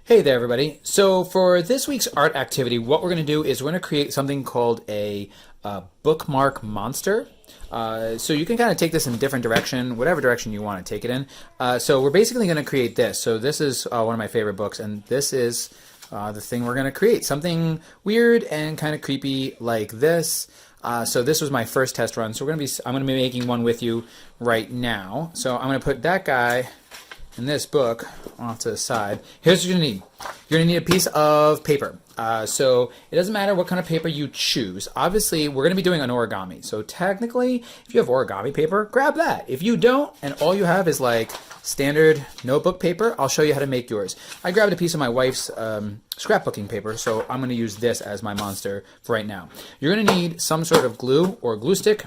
Hey there, everybody. So for this week's art activity, what we're going to do is we're going to create something called a bookmark monster. So you can kind of take this in a different direction, whatever direction you want to take it in. So we're basically going to create this. So this is one of my favorite books, and this is the thing we're going to create. Something weird and kind of creepy like this. So this was my first test run. So I'm going to be making one with you right now. So I'm going to put that guy in this book off to the side. Here's what you're going to need. You're going to need a piece of paper. So it doesn't matter what kind of paper you choose. Obviously, we're going to be doing an origami. So technically, if you have origami paper, grab that. If you don't, and all you have is like standard notebook paper, I'll show you how to make yours. I grabbed a piece of my wife's scrapbooking paper, so I'm going to use this as my monster for right now. You're going to need some sort of glue or glue stick.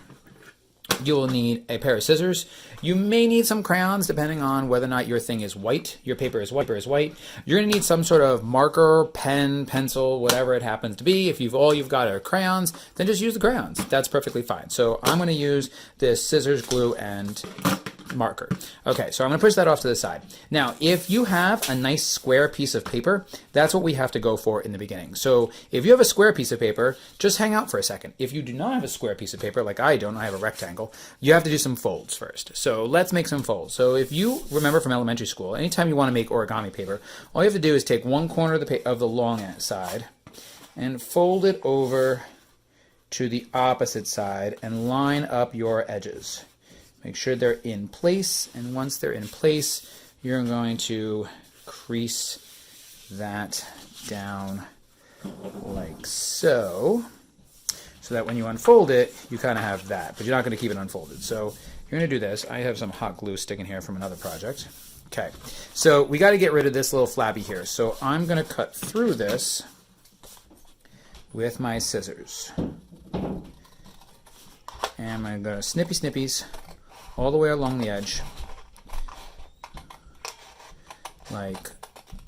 You will need a pair of scissors. You may need some crayons depending on whether or not your thing is white. Your paper is white. You're going to need some sort of marker, pen, pencil, whatever it happens to be. If all you've got are crayons, then just use the crayons. That's perfectly fine. So I'm going to use this scissors, glue, and marker. Okay, so I'm going to push that off to the side. Now, if you have a nice square piece of paper, that's what we have to go for in the beginning. So if you have a square piece of paper, just hang out for a second. If you do not have a square piece of paper, like I don't, I have a rectangle, you have to do some folds first. So let's make some folds. So if you remember from elementary school, anytime you want to make origami paper, all you have to do is take one corner of the long side and fold it over to the opposite side and line up your edges. Make sure they're in place, and once they're in place, you're going to crease that down like so, so that when you unfold it, you kind of have that, but you're not going to keep it unfolded. So you're going to do this. I have some hot glue sticking here from another project. Okay, so we got to get rid of this little flabby here. So I'm going to cut through this with my scissors. And I'm going to snippies all the way along the edge, like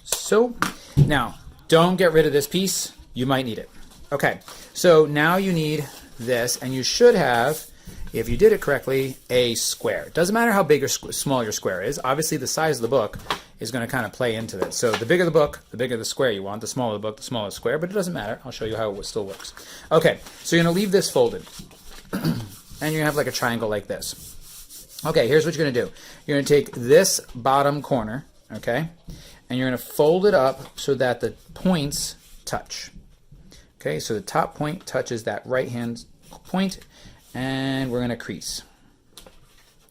so. Now, don't get rid of this piece. You might need it. Okay, so now you need this, and you should have, if you did it correctly, a square. It doesn't matter how big or small your square is. Obviously, the size of the book is going to kind of play into this. So the bigger the book, the bigger the square you want. The smaller the book, the smaller the square, but it doesn't matter. I'll show you how it still works. Okay, so you're going to leave this folded, and you're going to have like a triangle like this. Okay, here's what you're going to do. You're going to take this bottom corner, okay, and you're going to fold it up so that the points touch. Okay, so the top point touches that right-hand point, and we're going to crease.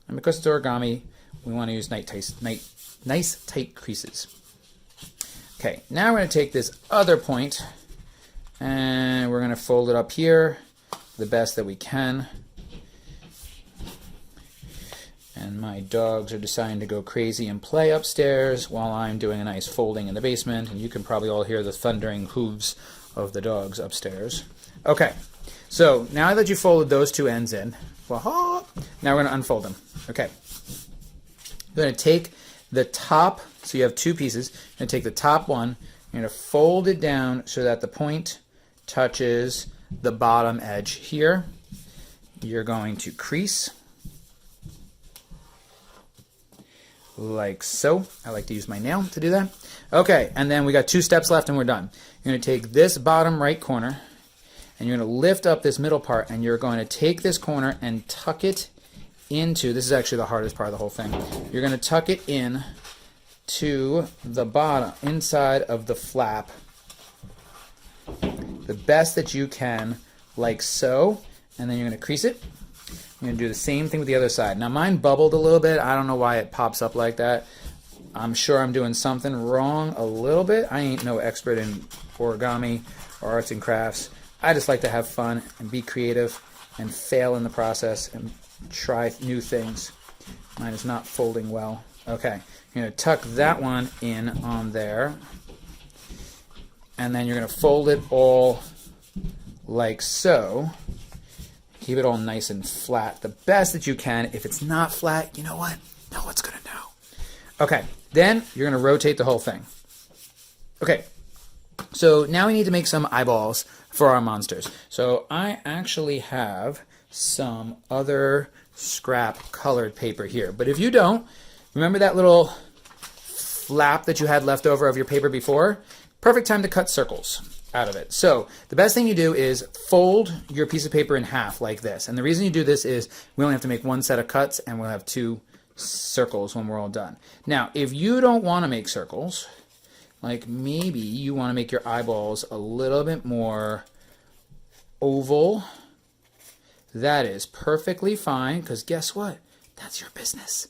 And because it's origami, we want to use nice tight creases. Okay, now we're going to take this other point, and we're going to fold it up here the best that we can. And my dogs are deciding to go crazy and play upstairs while I'm doing a nice folding in the basement. And you can probably all hear the thundering hooves of the dogs upstairs. Okay, so now that you folded those two ends in, now we're going to unfold them. Okay, you're going to take the top, so you have two pieces. You're going to take the top one, you're going to fold it down so that the point touches the bottom edge here. You're going to crease like so. I like to use my nail to do that. Okay, and then we got two steps left and we're done. You're going to take this bottom right corner and you're going to lift up this middle part, and you're going to take this corner and tuck it into, this is actually the hardest part of the whole thing, you're going to tuck it in to the bottom, inside of the flap, the best that you can, like so, and then you're going to crease it. You're going to do the same thing with the other side. Now mine bubbled a little bit. I don't know why it pops up like that. I'm sure I'm doing something wrong a little bit. I ain't no expert in origami or arts and crafts. I just like to have fun and be creative and fail in the process and try new things. Mine is not folding well. Okay, you're going to tuck that one in on there. And then you're going to fold it all like so. Keep it all nice and flat, the best that you can. If it's not flat, you know what? No one's going to know. Okay, then you're going to rotate the whole thing. Okay, so now we need to make some eyeballs for our monsters. So I actually have some other scrap colored paper here. But if you don't, remember that little flap that you had left over of your paper before, perfect time to cut circles out of it. So the best thing you do is fold your piece of paper in half like this. And the reason you do this is we only have to make one set of cuts and we'll have 2 circles when we're all done. Now, if you don't want to make circles, like maybe you want to make your eyeballs a little bit more oval, that is perfectly fine, because guess what? That's your business.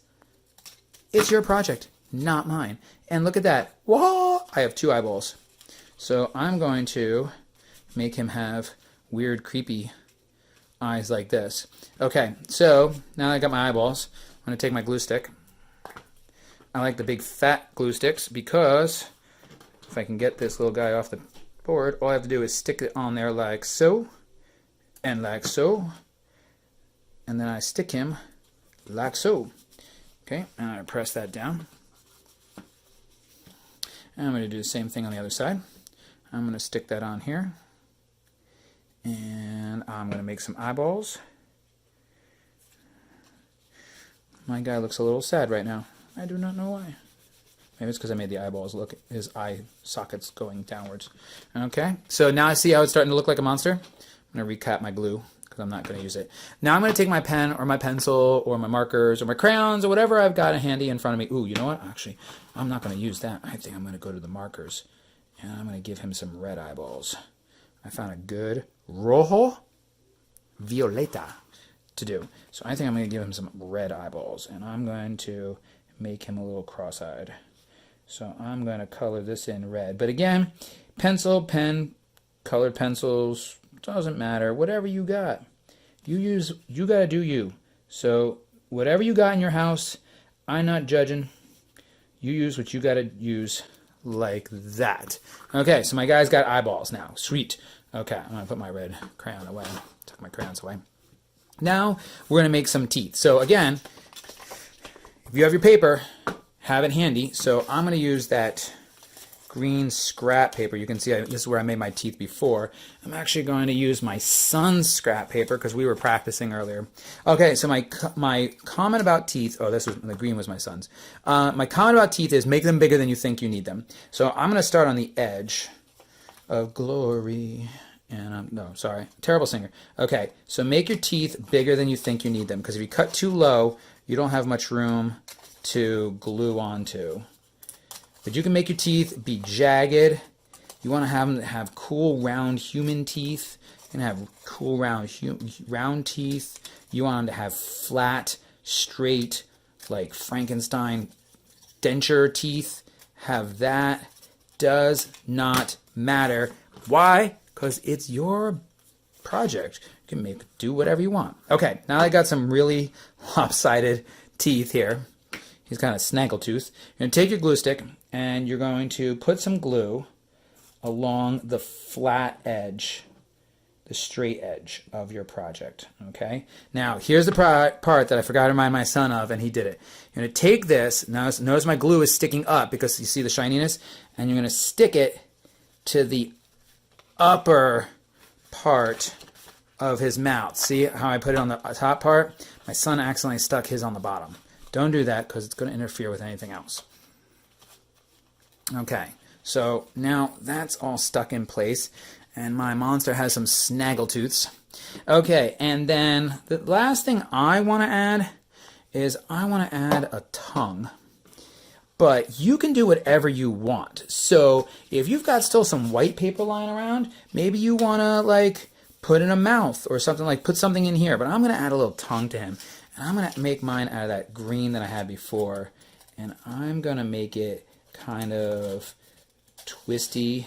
It's your project, not mine. And look at that. Whoa! I have 2 eyeballs. So I'm going to make him have weird, creepy eyes like this. Okay, so now that I got my eyeballs, I'm going to take my glue stick. I like the big fat glue sticks because if I can get this little guy off the board, all I have to do is stick it on there like so and like so. And then I stick him like so. Okay, and I press that down. And I'm going to do the same thing on the other side. I'm going to stick that on here. And I'm going to make some eyeballs. My guy looks a little sad right now. I do not know why. Maybe it's because I made the eyeballs look, his eye sockets going downwards. Okay, so now I see how it's starting to look like a monster. I'm going to recap my glue because I'm not going to use it. Now I'm going to take my pen or my pencil or my markers or my crayons or whatever I've got handy in front of me. Ooh, you know what? Actually, I'm not going to use that. I think I'm going to go to the markers. And I'm going to give him some red eyeballs. I found a good rojo violeta to do. So I think I'm going to give him some red eyeballs. And I'm going to make him a little cross-eyed. So I'm going to color this in red. But again, pencil, pen, colored pencils, doesn't matter. Whatever you got. You got to do you. So whatever you got in your house, I'm not judging. You use what you got to use. Like that. Okay, so my guy's got eyeballs now. Sweet. Okay, I'm going to put my red crayon away. Tuck my crayons away. Now, we're going to make some teeth. So again, if you have your paper, have it handy. So I'm going to use that green scrap paper. You can see this is where I made my teeth before. I'm actually going to use my son's scrap paper because we were practicing earlier. Okay, so my comment about teeth, oh, the green was my son's. My comment about teeth is make them bigger than you think you need them. So I'm going to start on the edge of glory. And no, sorry, terrible singer. Okay, so make your teeth bigger than you think you need them, because if you cut too low, you don't have much room to glue onto. But you can make your teeth be jagged. You want to have them to have cool, round human teeth. You can have cool, round teeth. You want them to have flat, straight, like Frankenstein denture teeth. Have that. Does not matter. Why? Because it's your project. You can do whatever you want. Okay, now I got some really lopsided teeth here. He's kind of snaggletooth. You're going to take your glue stick and you're going to put some glue along the flat edge, the straight edge of your project. Okay? Now, here's the part that I forgot to remind my son of, and he did it. You're going to take this. Now, notice my glue is sticking up because you see the shininess, and you're going to stick it to the upper part of his mouth. See how I put it on the top part? My son accidentally stuck his on the bottom. Don't do that because it's going to interfere with anything else. Okay, so now that's all stuck in place, and my monster has some snaggletooths. Okay, and then the last thing I want to add is I want to add a tongue. But you can do whatever you want. So if you've got still some white paper lying around, maybe you want to like put in a mouth or something, like put something in here. But I'm going to add a little tongue to him. And I'm going to make mine out of that green that I had before. And I'm going to make it kind of twisty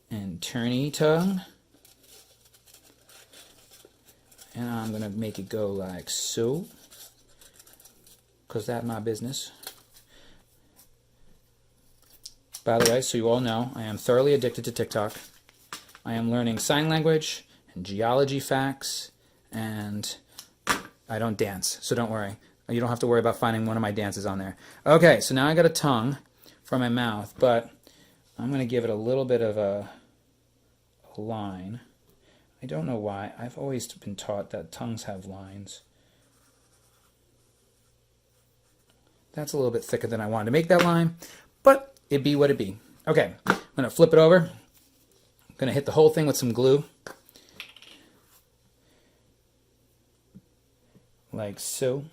and turny tongue. And I'm going to make it go like so, because that's my business. By the way, so you all know, I am thoroughly addicted to TikTok. I am learning sign language and geology facts, and I don't dance, so don't worry. You don't have to worry about finding one of my dances on there. Okay, so now I got a tongue for my mouth, but I'm going to give it a little bit of a line. I don't know why. I've always been taught that tongues have lines. That's a little bit thicker than I wanted to make that line, but it be what it be. Okay, I'm going to flip it over. I'm going to hit the whole thing with some glue. Like so.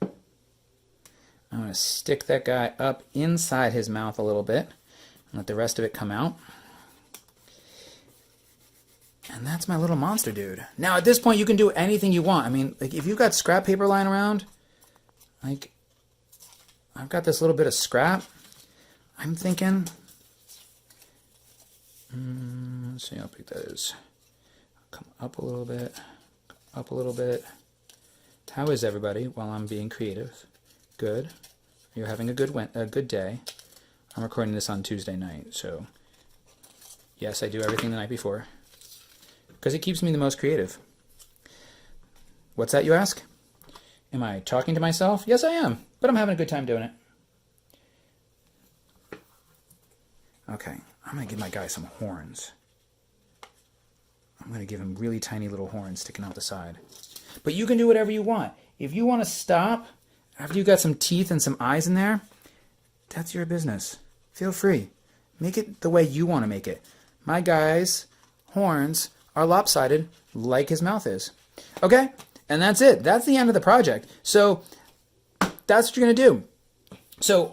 I'm going to stick that guy up inside his mouth a little bit and let the rest of it come out. And that's my little monster dude. Now at this point you can do anything you want. I mean, like if you've got scrap paper lying around, like I've got this little bit of scrap. I'm thinking, let's see how big that is. Come up a little bit, up a little bit. How is everybody while I'm being creative? Good. You're having a good day. I'm recording this on Tuesday night, so yes, I do everything the night before because it keeps me the most creative. What's that, you ask? Am I talking to myself? Yes, I am, but I'm having a good time doing it. Okay, I'm going to give my guy some horns. I'm going to give him really tiny little horns sticking out the side. But you can do whatever you want. If you want to stop after you got some teeth and some eyes in there, that's your business. Feel free. Make it the way you want to make it. My guy's horns are lopsided like his mouth is. Okay? And that's it. That's the end of the project. So that's what you're going to do. So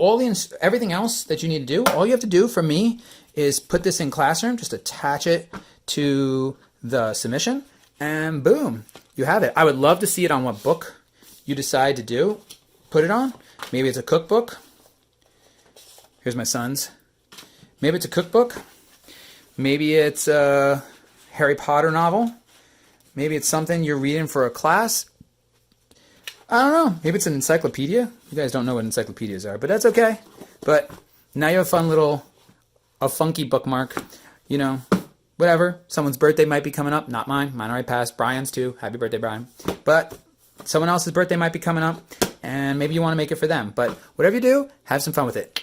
everything else that you need to do, all you have to do for me is put this in Classroom, just attach it to the submission, and boom, you have it. I would love to see it on what book you decide to do. Put it on. Maybe it's a cookbook. Here's my son's. Maybe it's a cookbook. Maybe it's a Harry Potter novel. Maybe it's something you're reading for a class. I don't know. Maybe it's an encyclopedia. You guys don't know what encyclopedias are, but that's okay. But now you have a funky bookmark. You know, whatever. Someone's birthday might be coming up. Not mine. Mine already passed. Brian's too. Happy birthday, Brian. But someone else's birthday might be coming up, and maybe you want to make it for them. But whatever you do, have some fun with it.